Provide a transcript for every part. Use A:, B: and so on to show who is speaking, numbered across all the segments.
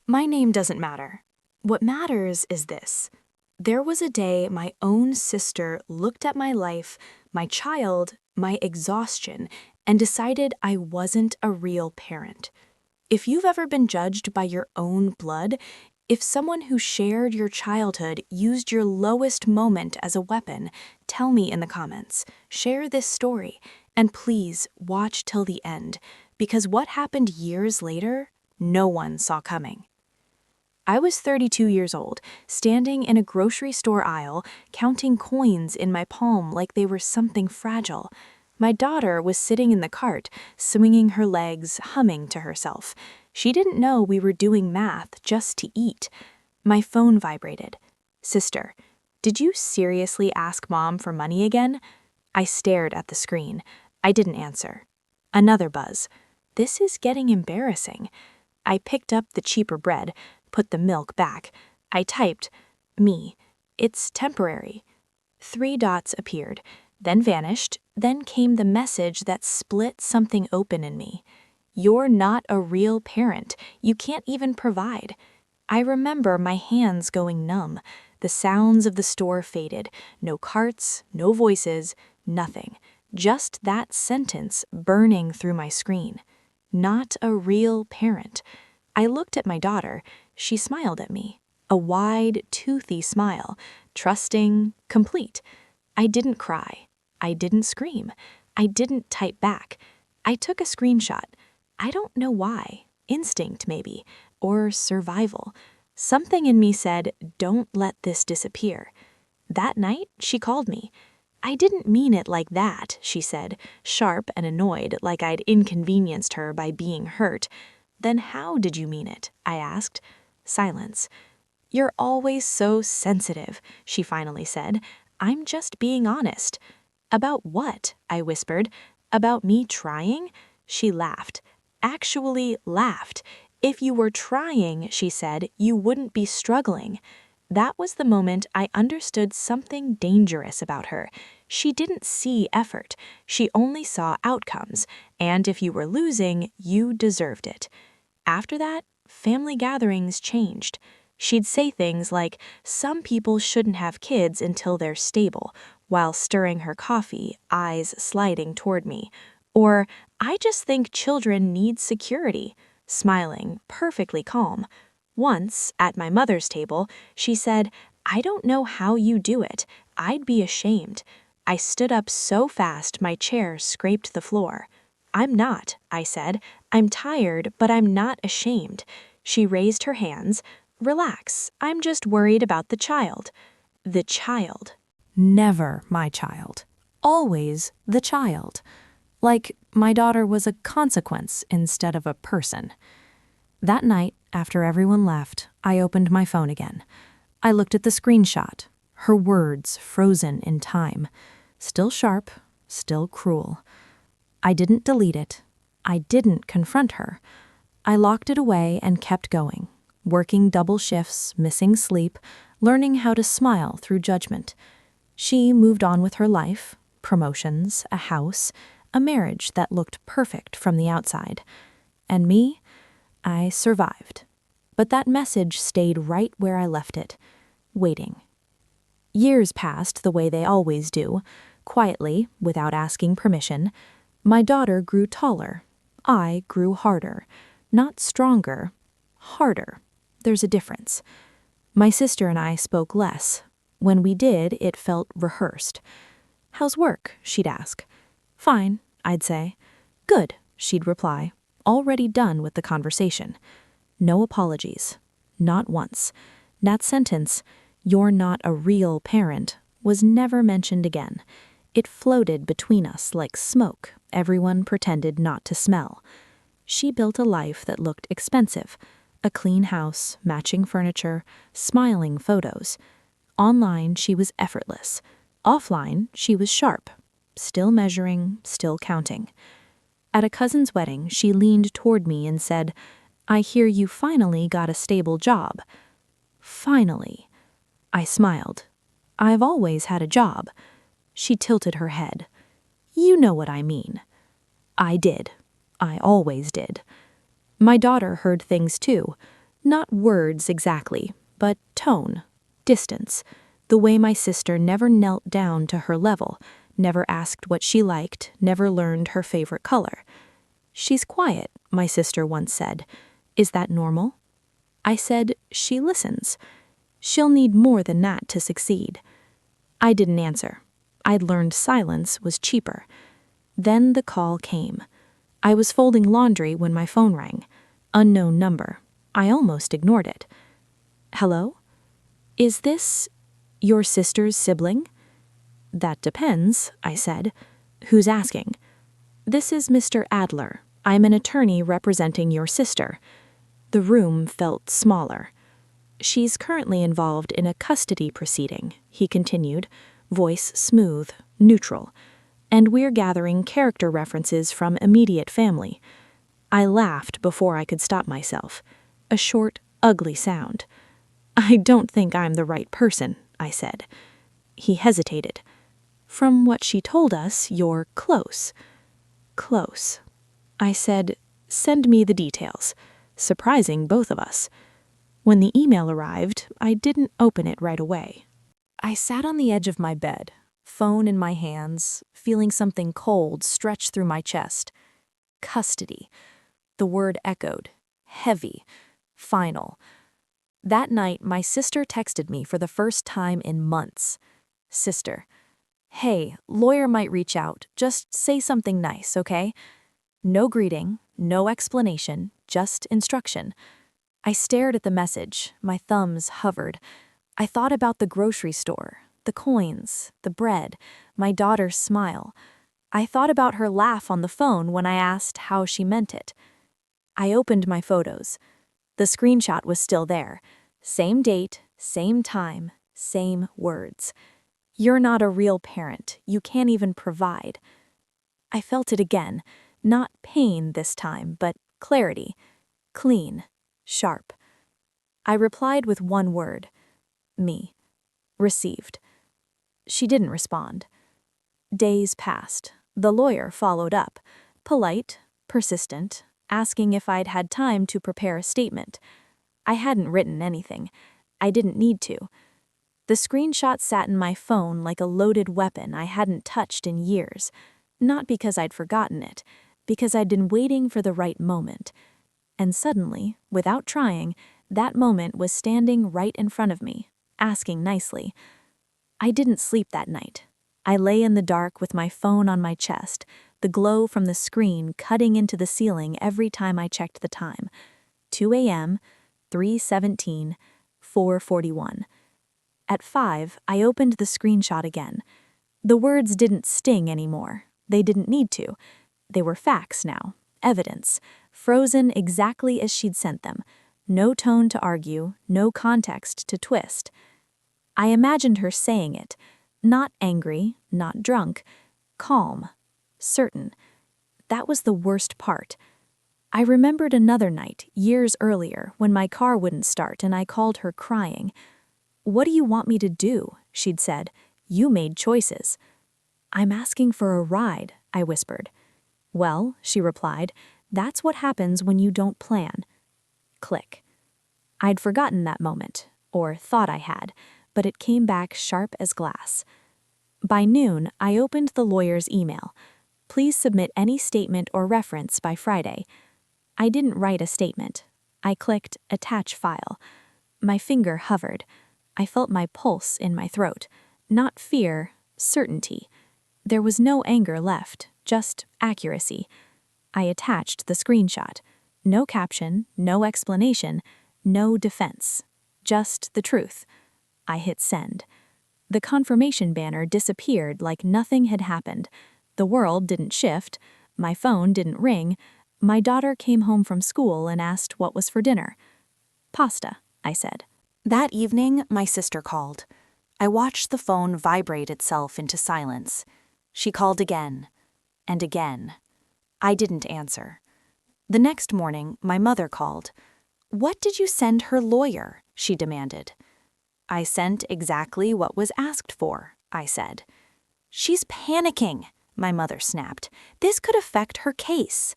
A: My name doesn't matter. What matters is this. There was a day my own sister looked at my life, my child, my exhaustion, and decided I wasn't a real parent. If you've ever been judged by your own blood, if someone who shared your childhood used your lowest moment as a weapon, tell me in the comments. Share this story, and please watch till the end, because what happened years later, no one saw coming. I was 32 years old, standing in a grocery store aisle, counting coins in my palm like they were something fragile. My daughter was sitting in the cart, swinging her legs, humming to herself. She didn't know we were doing math just to eat. My phone vibrated. Sister, did you seriously ask Mom for money again? I stared at the screen. I didn't answer. Another buzz. This is getting embarrassing. I picked up the cheaper bread, put the milk back. I typed, "Me. It's temporary." 3 dots appeared, then vanished, then came the message that split something open in me. You're not a real parent. You can't even provide. I remember my hands going numb. The sounds of the store faded. No carts, no voices, nothing. Just that sentence burning through my screen. Not a real parent. I looked at my daughter. She smiled at me. A wide, toothy smile. Trusting, complete. I didn't cry. I didn't scream. I didn't type back. I took a screenshot. I don't know why. Instinct, maybe. Or survival. Something in me said, don't let this disappear. That night, she called me. I didn't mean it like that, she said, sharp and annoyed, like I'd inconvenienced her by being hurt. Then how did you mean it? I asked. Silence. You're always so sensitive, she finally said. I'm just being honest. About what? I whispered. About me trying? She laughed. Actually laughed. If you were trying, she said, you wouldn't be struggling. That was the moment I understood something dangerous about her. She didn't see effort. She only saw outcomes, and if you were losing, you deserved it. After that, family gatherings changed. She'd say things like, some people shouldn't have kids until they're stable, while stirring her coffee, eyes sliding toward me. Or, I just think children need security, smiling, perfectly calm. Once, at my mother's table, she said, I don't know how you do it. I'd be ashamed. I stood up so fast my chair scraped the floor. I'm not, I said. I'm tired, but I'm not ashamed. She raised her hands. Relax, I'm just worried about the child. The child. Never my child. Always the child. Like my daughter was a consequence instead of a person. That night, after everyone left, I opened my phone again. I looked at the screenshot, her words frozen in time. Still sharp, still cruel. I didn't delete it. I didn't confront her. I locked it away and kept going, working double shifts, missing sleep, learning how to smile through judgment. She moved on with her life, promotions, a house, a marriage that looked perfect from the outside. And me, I survived. But that message stayed right where I left it, waiting. Years passed the way they always do, quietly, without asking permission. My daughter grew taller. I grew harder. Not stronger, harder. There's a difference. My sister and I spoke less. When we did, it felt rehearsed. How's work? She'd ask. Fine, I'd say. Good, she'd reply, already done with the conversation. No apologies. Not once. That sentence, you're not a real parent, was never mentioned again. It floated between us like smoke everyone pretended not to smell. She built a life that looked expensive. A clean house, matching furniture, smiling photos. Online, she was effortless. Offline, she was sharp. Still measuring, still counting. At a cousin's wedding, she leaned toward me and said, I hear you finally got a stable job. Finally. I smiled. I've always had a job. She tilted her head. You know what I mean. I did. I always did. My daughter heard things too. Not words exactly, but tone, distance, the way my sister never knelt down to her level, never asked what she liked, never learned her favorite color. "She's quiet," my sister once said. "Is that normal?" I said, "She listens. She'll need more than that to succeed." I didn't answer. I'd learned silence was cheaper. Then the call came. I was folding laundry when my phone rang. Unknown number. I almost ignored it. "Hello? Is this your sister's sibling?" "That depends," I said. "Who's asking?" "This is Mr. Adler. I'm an attorney representing your sister." The room felt smaller. "She's currently involved in a custody proceeding," he continued, voice smooth, neutral. "And we're gathering character references from immediate family." I laughed before I could stop myself. A short, ugly sound. "I don't think I'm the right person," I said. He hesitated. "From what she told us, you're close." "Close." I said, "Send me the details." Surprising both of us. When the email arrived, I didn't open it right away. I sat on the edge of my bed, phone in my hands, feeling something cold stretch through my chest. Custody. The word echoed. Heavy. Final. That night, my sister texted me for the first time in months. "Sister, hey, lawyer might reach out. Just say something nice, okay?" No greeting, no explanation, just instruction. I stared at the message, my thumbs hovered. I thought about the grocery store, the coins, the bread, my daughter's smile. I thought about her laugh on the phone when I asked how she meant it. I opened my photos. The screenshot was still there. Same date, same time, same words. "You're not a real parent. You can't even provide." I felt it again. Not pain this time, but clarity. Clean. Sharp. I replied with one word. Me. Received. She didn't respond. Days passed. The lawyer followed up. Polite, persistent, asking if I'd had time to prepare a statement. I hadn't written anything. I didn't need to. The screenshot sat in my phone like a loaded weapon I hadn't touched in years. Not because I'd forgotten it, because I'd been waiting for the right moment. And suddenly, without trying, that moment was standing right in front of me, asking nicely. I didn't sleep that night. I lay in the dark with my phone on my chest, the glow from the screen cutting into the ceiling every time I checked the time. 2 a.m., 3:17, 4:41. At 5, I opened the screenshot again. The words didn't sting anymore. They didn't need to. They were facts now, evidence, frozen exactly as she'd sent them. No tone to argue, no context to twist. I imagined her saying it, not angry, not drunk, calm, certain. That was the worst part. I remembered another night, years earlier, when my car wouldn't start and I called her crying. "What do you want me to do?" she'd said. "You made choices." "I'm asking for a ride," I whispered. "Well," she replied, "that's what happens when you don't plan." Click. I'd forgotten that moment, or thought I had, but it came back sharp as glass. By noon, I opened the lawyer's email. "Please submit any statement or reference by Friday." I didn't write a statement. I clicked Attach File. My finger hovered. I felt my pulse in my throat. Not fear, certainty. There was no anger left, just accuracy. I attached the screenshot. No caption, no explanation, no defense. Just the truth. I hit send. The confirmation banner disappeared like nothing had happened. The world didn't shift. My phone didn't ring. My daughter came home from school and asked what was for dinner. "Pasta," I said. That evening, my sister called. I watched the phone vibrate itself into silence. She called again, and again. I didn't answer. The next morning, my mother called. "What did you send her lawyer?" she demanded. "I sent exactly what was asked for," I said. "She's panicking," my mother snapped. "This could affect her case."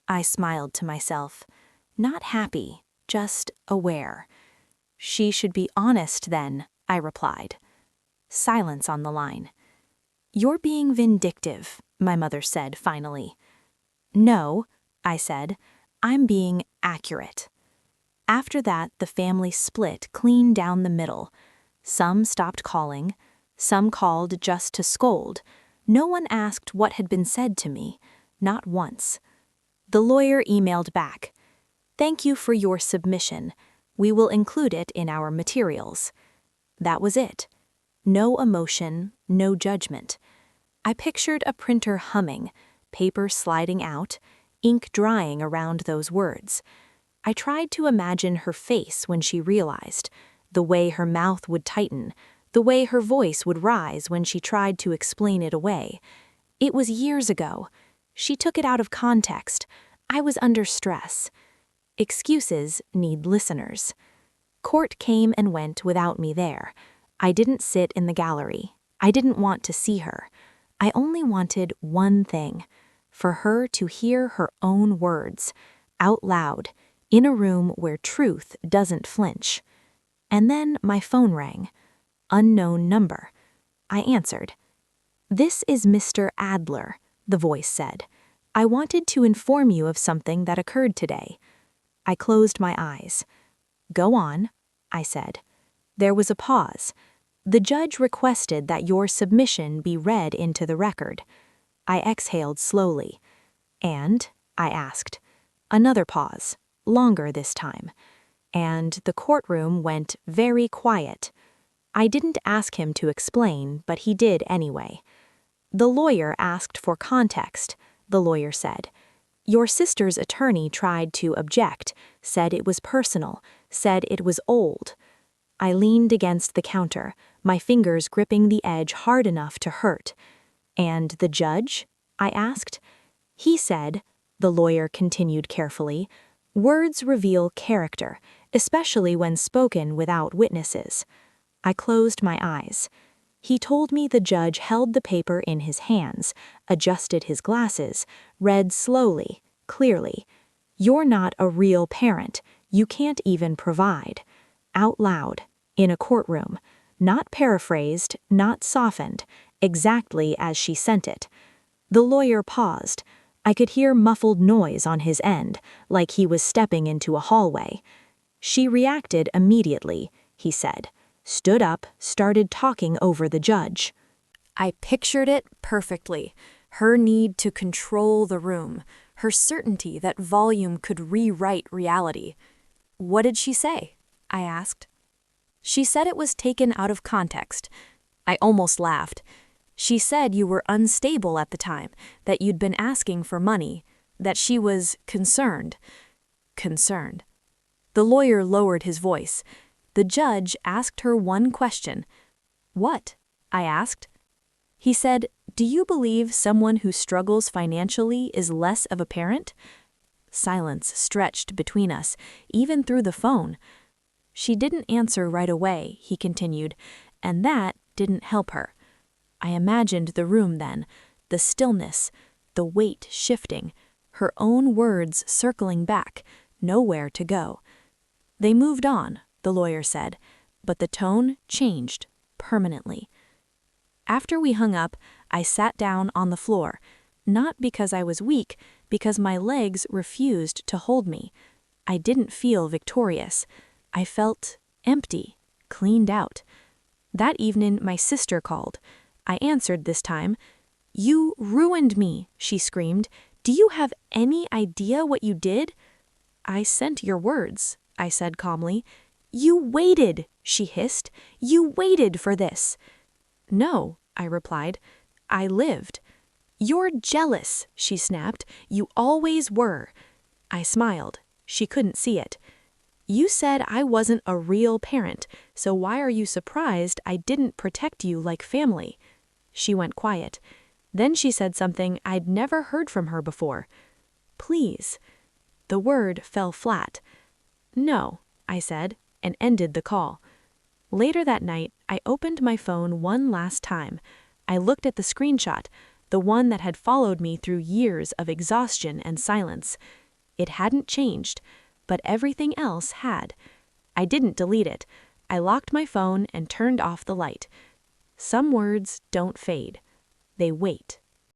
A: I smiled to myself. Not happy, just aware. She should be honest then, I replied. Silence on the line. You're being vindictive, my mother said finally. No, I said, I'm being accurate. After that, the family split clean down the middle. Some stopped calling, some called just to scold. No one asked what had been said to me, not once. The lawyer emailed back. Thank you for your submission. We will include it in our materials. That was it. No emotion, no judgment. I pictured a printer humming, paper sliding out, ink drying around those words. I tried to imagine her face when she realized, the way her mouth would tighten, the way her voice would rise when she tried to explain it away. It was years ago. She took it out of context. I was under stress. Excuses need listeners. Court came and went without me there. I didn't sit in the gallery. I didn't want to see her. I only wanted one thing, for her to hear her own words, out loud, in a room where truth doesn't flinch. And then my phone rang. Unknown number. I answered. This is Mr. Adler, the voice said. I wanted to inform you of something that occurred today. I closed my eyes. Go on, I said. There was a pause. The judge requested that your submission be read into the record. I exhaled slowly. And, I asked. Another pause, longer this time. And the courtroom went very quiet. I didn't ask him to explain, but he did anyway. The lawyer asked for context, the lawyer said. Your sister's attorney tried to object, said it was personal, said it was old. I leaned against the counter, my fingers gripping the edge hard enough to hurt. And the judge? I asked. He said, the lawyer continued carefully, words reveal character, especially when spoken without witnesses. I closed my eyes. He told me the judge held the paper in his hands, adjusted his glasses, read slowly, clearly. You're not a real parent. You can't even provide. Out loud, in a courtroom, not paraphrased, not softened, exactly as she sent it. The lawyer paused. I could hear muffled noise on his end, like he was stepping into a hallway. She reacted immediately, he said, stood up, started talking over the judge. I pictured it perfectly. Her need to control the room, her certainty that volume could rewrite reality. What did she say? I asked. She said it was taken out of context. I almost laughed. She said you were unstable at the time, that you'd been asking for money, that she was concerned. Concerned. The lawyer lowered his voice. The judge asked her one question. What? I asked. He said, do you believe someone who struggles financially is less of a parent? Silence stretched between us, even through the phone. She didn't answer right away, he continued, and that didn't help her. I imagined the room then, the stillness, the weight shifting, her own words circling back, nowhere to go. They moved on, the lawyer said, but the tone changed permanently. After we hung up, I sat down on the floor, not because I was weak, because my legs refused to hold me. I didn't feel victorious. I felt empty, cleaned out. That evening, my sister called. I answered this time. You ruined me, she screamed. Do you have any idea what you did? I sent your words, I said calmly. You waited, she hissed. You waited for this. No, I replied. I lived. You're jealous, she snapped. You always were. I smiled. She couldn't see it. You said I wasn't a real parent, so why are you surprised I didn't protect you like family? She went quiet. Then she said something I'd never heard from her before. Please. The word fell flat. No, I said, and ended the call. Later that night, I opened my phone one last time. I looked at the screenshot, the one that had followed me through years of exhaustion and silence. It hadn't changed.
B: but everything else had. I didn't delete it. I locked my phone and turned off the light. Some words don't fade. They wait.